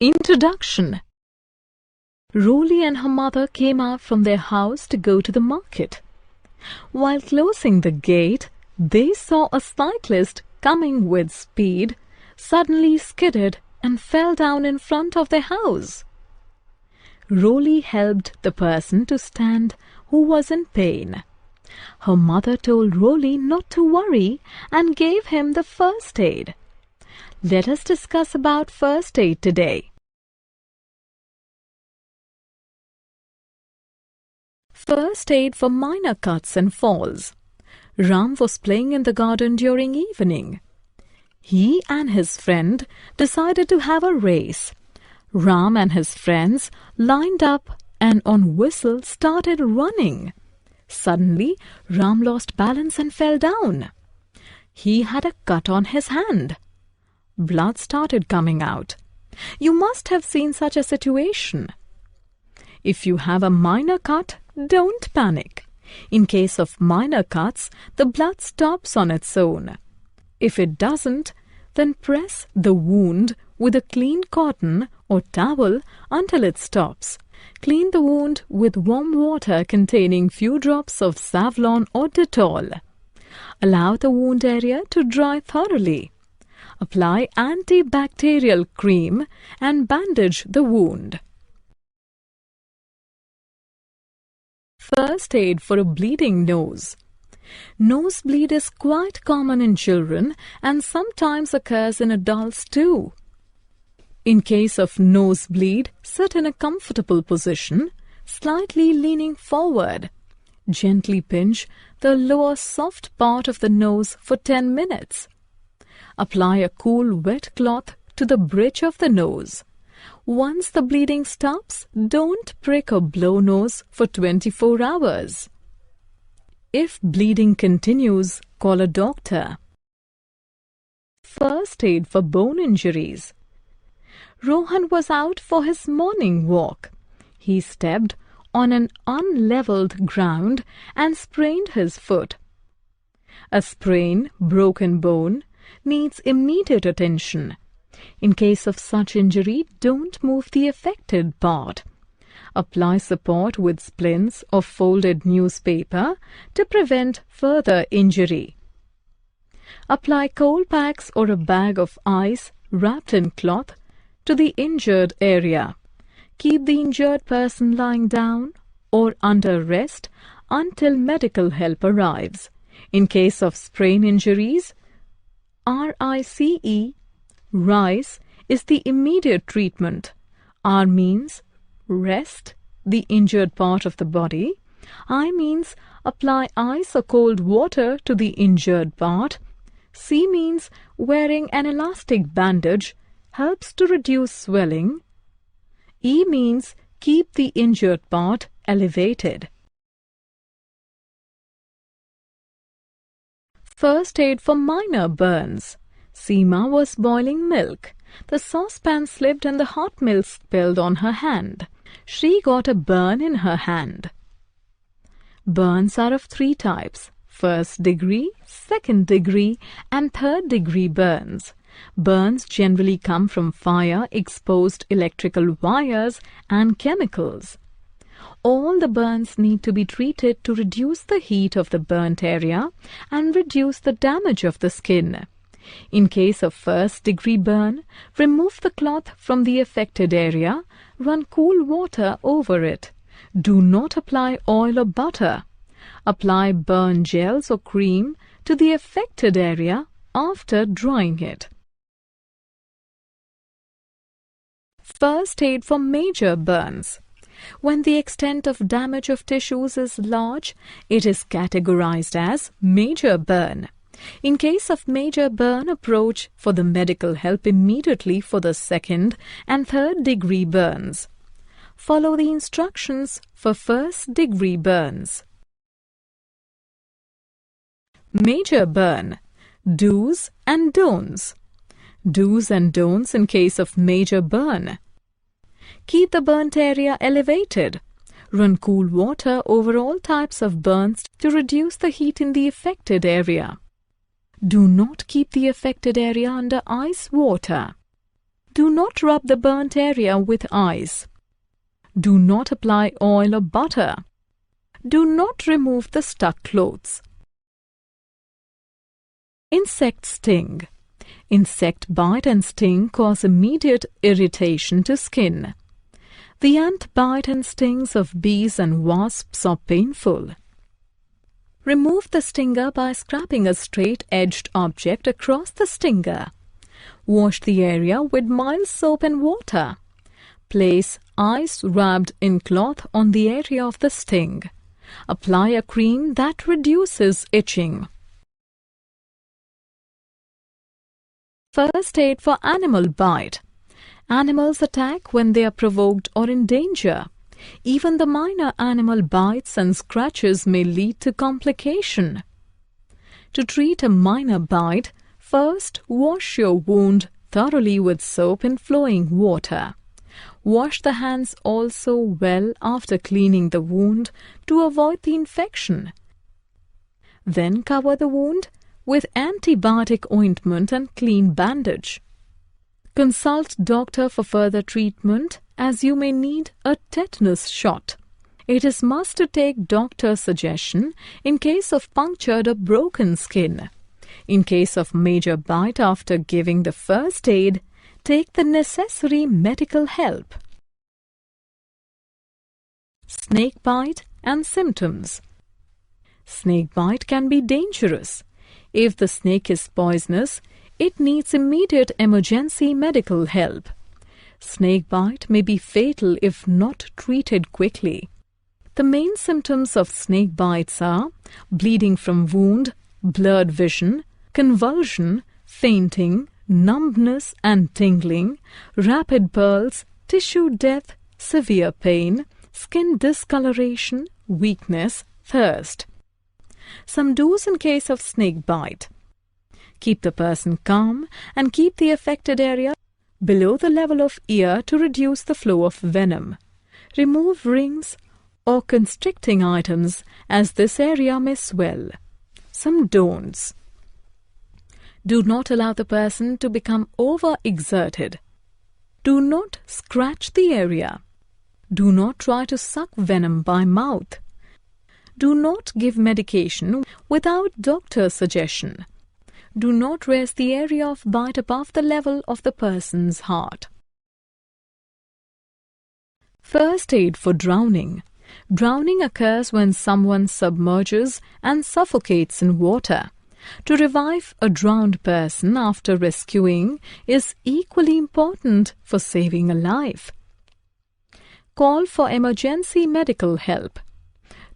Introduction. Roly and her mother came out from their house to go to the market. While closing the gate, they saw a cyclist coming with speed, suddenly skidded and fell down in front of their house. Roly helped the person to stand who was in pain. Her mother told Roly not to worry and gave him the first aid. Let us discuss about first aid today. First aid for minor cuts and falls. Ram was playing in the garden during evening. He and his friend decided to have a race. Ram and his friends lined up and on whistle started running. Suddenly, Ram lost balance and fell down. He had a cut on his hand. Blood started coming out. You must have seen such a situation. If you have a minor cut, don't panic. In case of minor cuts, the blood stops on its own. If it doesn't, then press the wound with a clean cotton or towel until it stops. Clean the wound with warm water containing few drops of Savlon or Dettol. Allow the wound area to dry thoroughly. Apply antibacterial cream and bandage the wound. First aid for a bleeding nose. Nosebleed is quite common in children and sometimes occurs in adults too. In case of nosebleed, sit in a comfortable position, slightly leaning forward. Gently pinch the lower soft part of the nose for 10 minutes. Apply a cool wet cloth to the bridge of the nose. Once the bleeding stops, don't prick or blow nose for 24 hours. If bleeding continues, call a doctor. First aid for bone injuries. Rohan was out for his morning walk. He stepped on an unleveled ground and sprained his foot. A sprain, broken bone, needs immediate attention. In case of such injury, don't move the affected part. Apply support with splints or folded newspaper to prevent further injury. Apply cold packs or a bag of ice wrapped in cloth to the injured area. Keep the injured person lying down or under rest until medical help arrives. In case of sprain injuries, RICE is the immediate treatment. R means rest the injured part of the body. I means apply ice or cold water to the injured part. C means wearing an elastic bandage helps to reduce swelling. E means keep the injured part elevated. First aid for minor burns. Seema was boiling milk. The saucepan slipped and the hot milk spilled on her hand. She got a burn in her hand. Burns are of 3 types: first degree, second degree, and third degree burns. Burns generally come from fire, exposed electrical wires, and chemicals. All the burns need to be treated to reduce the heat of the burnt area and reduce the damage of the skin. In case of first-degree burn, remove the cloth from the affected area, run cool water over it. Do not apply oil or butter. Apply burn gels or cream to the affected area after drying it. First aid for major burns. When the extent of damage of tissues is large, it is categorized as major burn. In case of major burn, approach for the medical help immediately for the second and third degree burns. Follow the instructions for first degree burns. Major burn. Do's and don'ts. Do's and don'ts in case of major burn. Keep the burnt area elevated. Run cool water over all types of burns to reduce the heat in the affected area. Do not keep the affected area under ice water. Do not rub the burnt area with ice. Do not apply oil or butter. Do not remove the stuck clothes. Insect sting. Insect bite and sting cause immediate irritation to skin. The ant bite and stings of bees and wasps are painful. Remove the stinger by scraping a straight-edged object across the stinger. Wash the area with mild soap and water. Place ice wrapped in cloth on the area of the sting. Apply a cream that reduces itching. First aid for animal bite. Animals attack when they are provoked or in danger. Even the minor animal bites and scratches may lead to complication. To treat a minor bite, first wash your wound thoroughly with soap and flowing water. Wash the hands also well after cleaning the wound to avoid the infection. Then cover the wound with antibiotic ointment and clean bandage. Consult doctor for further treatment as you may need a tetanus shot. It is must to take doctor's suggestion in case of punctured or broken skin. In case of major bite after giving the first aid, take the necessary medical help. Snake bite and symptoms. Snake bite can be dangerous. If the snake is poisonous, it needs immediate emergency medical help. Snake bite may be fatal if not treated quickly. The main symptoms of snake bites are bleeding from wound, blurred vision, convulsion, fainting, numbness and tingling, rapid pulse, tissue death, severe pain, skin discoloration, weakness, thirst. Some do's in case of snake bite. Keep the person calm and keep the affected area below the level of ear to reduce the flow of venom. Remove rings or constricting items as this area may swell. Some don'ts. Do not allow the person to become overexerted. Do not scratch the area. Do not try to suck venom by mouth. Do not give medication without doctor's suggestion. Do not raise the area of bite above the level of the person's heart. First aid for drowning. Drowning occurs when someone submerges and suffocates in water. To revive a drowned person after rescuing is equally important for saving a life. Call for emergency medical help.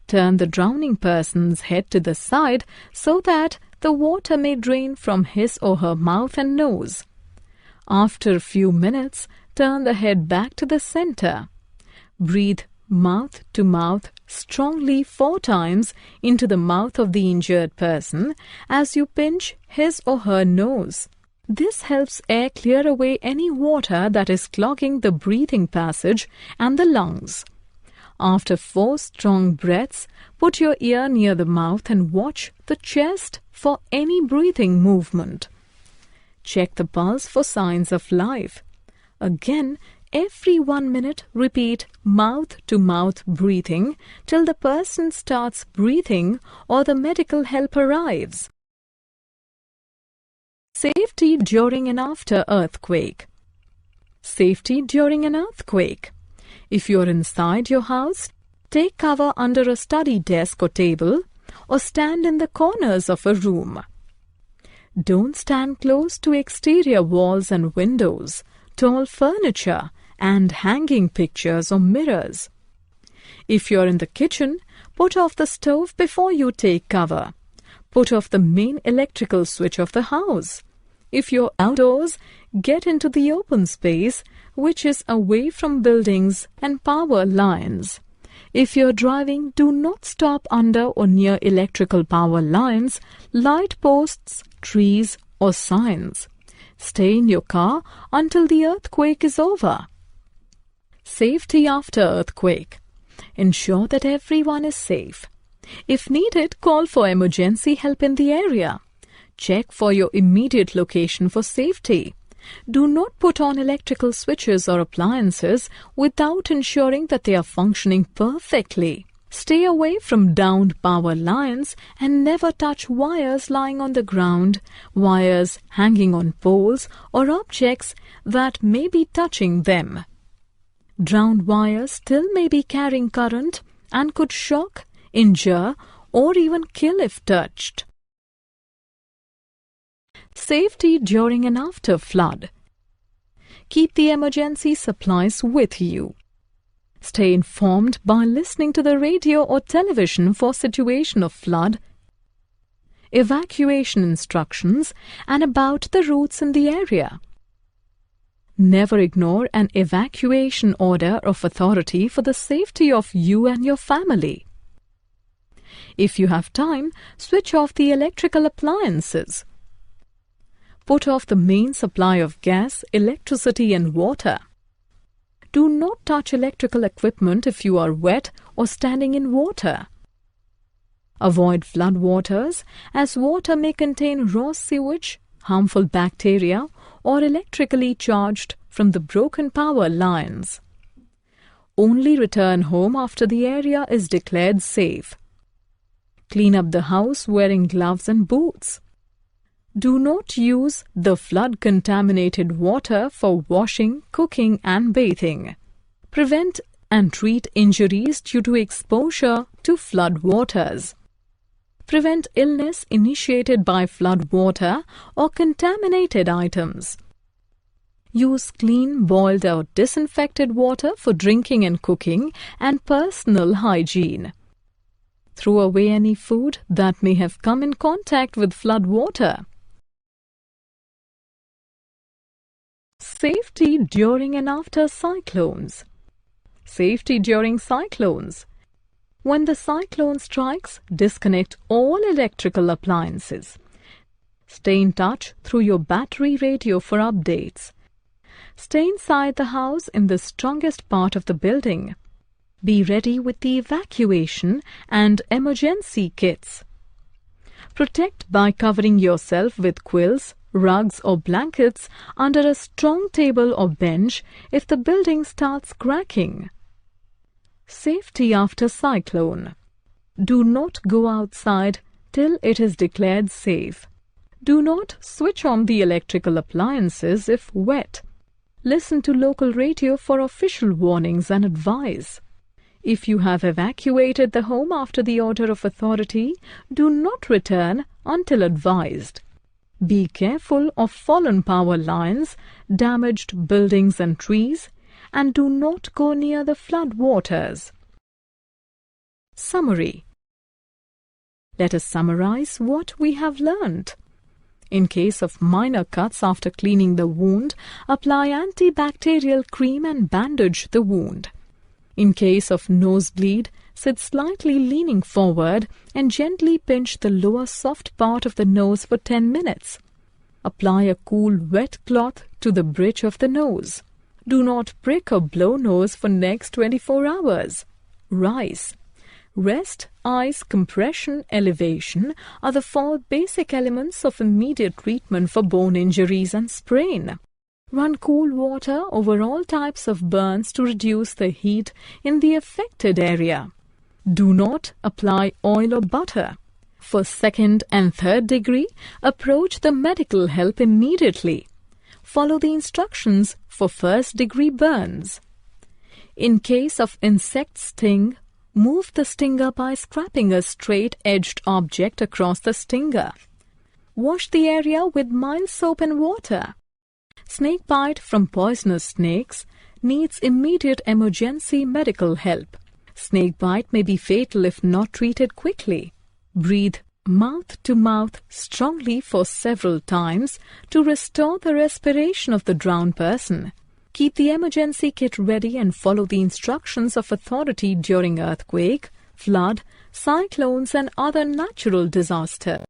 Turn the drowning person's head to the side so that the water may drain from his or her mouth and nose. After a few minutes, turn the head back to the center. Breathe mouth to mouth strongly 4 times into the mouth of the injured person as you pinch his or her nose. This helps air clear away any water that is clogging the breathing passage and the lungs. After 4 strong breaths, put your ear near the mouth and watch the chest for any breathing movement. Check the pulse for signs of life. Again, every 1 minute, repeat mouth-to-mouth breathing till the person starts breathing or the medical help arrives. Safety during and after earthquake. Safety during an earthquake. If you're inside your house, take cover under a study desk or table or stand in the corners of a room. Don't stand close to exterior walls and windows, tall furniture, and hanging pictures or mirrors. If you're in the kitchen, put off the stove before you take cover. Put off the main electrical switch of the house. If you're outdoors, get into the open space, which is away from buildings and power lines. If you're driving, do not stop under or near electrical power lines, light posts, trees, or signs. Stay in your car until the earthquake is over. Safety after earthquake. Ensure that everyone is safe. If needed, call for emergency help in the area. Check for your immediate location for safety. Do not put on electrical switches or appliances without ensuring that they are functioning perfectly. Stay away from downed power lines and never touch wires lying on the ground, wires hanging on poles, or objects that may be touching them. Drowned wires still may be carrying current and could shock, injure, or even kill if touched. Safety during and after flood. Keep the emergency supplies with you. Stay informed by listening to the radio or television for situation of flood, evacuation instructions, and about the routes in the area. Never ignore an evacuation order of authority for the safety of you and your family. If you have time, switch off the electrical appliances. Put off the main supply of gas, electricity, and water. Do not touch electrical equipment if you are wet or standing in water. Avoid flood waters, as water may contain raw sewage, harmful bacteria, or electrically charged from the broken power lines. Only return home after the area is declared safe. Clean up the house wearing gloves and boots. Do not use the flood-contaminated water for washing, cooking, and bathing. Prevent and treat injuries due to exposure to flood waters. Prevent illness initiated by flood water or contaminated items. Use clean, boiled or disinfected water for drinking and cooking and personal hygiene. Throw away any food that may have come in contact with flood water. Safety during and after cyclones. Safety during cyclones. When the cyclone strikes, disconnect all electrical appliances. Stay in touch through your battery radio for updates. Stay inside the house in the strongest part of the building. Be ready with the evacuation and emergency kits. Protect by covering yourself with quilts, rugs or blankets under a strong table or bench if the building starts cracking. Safety after cyclone. Do not go outside till it is declared safe. Do not switch on the electrical appliances if wet. Listen to local radio for official warnings and advice. If you have evacuated the home after the order of authority, do not return until advised. Be careful of fallen power lines, damaged buildings and trees, and do not go near the flood waters. Summary. Let us summarize what we have learnt. In case of minor cuts after cleaning the wound, apply antibacterial cream and bandage the wound. In case of nosebleed, sit slightly leaning forward and gently pinch the lower soft part of the nose for 10 minutes. Apply a cool wet cloth to the bridge of the nose. Do not prick or blow nose for next 24 hours. Rise. Rest, ice, compression, elevation are the 4 basic elements of immediate treatment for bone injuries and sprain. Run cool water over all types of burns to reduce the heat in the affected area. Do not apply oil or butter. For 2nd and 3rd degree, approach the medical help immediately. Follow the instructions for 1st degree burns. In case of insect sting, move the stinger by scraping a straight-edged object across the stinger. Wash the area with mild soap and water. Snake bite from poisonous snakes needs immediate emergency medical help. Snake bite may be fatal if not treated quickly. Breathe mouth to mouth strongly for several times to restore the respiration of the drowned person. Keep the emergency kit ready and follow the instructions of authority during earthquake, flood, cyclones and other natural disasters.